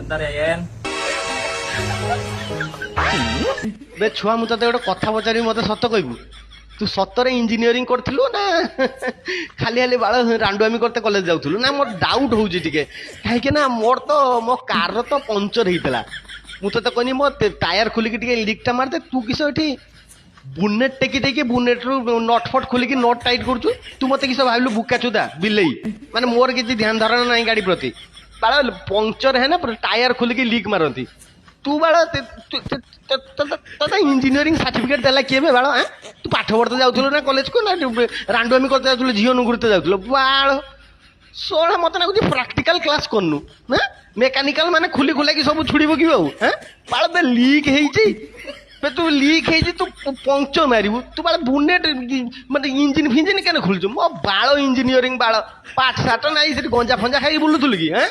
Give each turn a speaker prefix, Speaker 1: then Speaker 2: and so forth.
Speaker 1: Bentar ya, Yen.
Speaker 2: বে ଛୁଆ ମୁଁ ତତେ ଗୋଟେ କଥା ପଚାରିବି ମତେ ସତ କହିବୁ ତୁ ସତରେ ଇଞ୍ଜିନିୟରିଂ କରିଥିଲୁ ନା ଖାଲି ଖାଲି ବାଳ ରାଣ୍ଡୁଆମି କରତେ କଲେଜ ଯାଉଥିଲୁ ନା ମୋର ଡାଉଟ୍ ହଉଛି ଟିକେ କାହିଁକି ନା ମୋର ତ ମୋ କାରର ତ ପଞ୍ଚର ହେଇଥିଲା ମୁଁ ତତେ କହିନି ମୋ ଟାୟାର ଖୋଲିକି ଟିକେ ଲିକ୍ଟା ମାରିଦେ ତୁ କିସ ଏଠି ବୁନେଟ୍ ଟେକି ଟେକି ବୁନେଟ୍ରୁ ନଟ୍ ଫଟ୍ ଖୋଲିକି ନଟ୍ ଟାଇଟ୍ କରୁଛୁ ତୁ ମତେ କିସ ଭାବିଲୁ ବୁକା ଚୁଦା ବିଲେଇ ମାନେ ମୋର କିଛି ଧ୍ୟାନ ଧାରଣା ନାହିଁ ଗାଡ଼ି ପ୍ରତି ବାଳ ପଞ୍ଚର ହେନେ ଟାୟାର ଖୋଲିକି ଲିକ୍ ମାରନ୍ତି तू बाड़ा इंजीनियरिंग सर्टिफिकेट देला किए बे बाड़ा तू पाठ पढ़ते जाऊथुलो ना कॉलेज को ना रांडोमी करते जाऊथुलो झियो नुगुरते जाऊथुलो बाळ सोळा मते ना कुछ प्रैक्टिकल क्लास करनु ना मेकानिकल माने खुली खुला की सब छुड़ीबो की बाऊ हैं बाळ बे लीक हेइची बे तू लीक हेइची तू पंक्चर मारिबू तू बाळ बुनेट माने इंजिन फिंजिन केने खुलजु मो बाळ इंजीनियरिंग बाळ पाठ साठ नाही से गंजा फंजा खाई बुलुथुल की हैं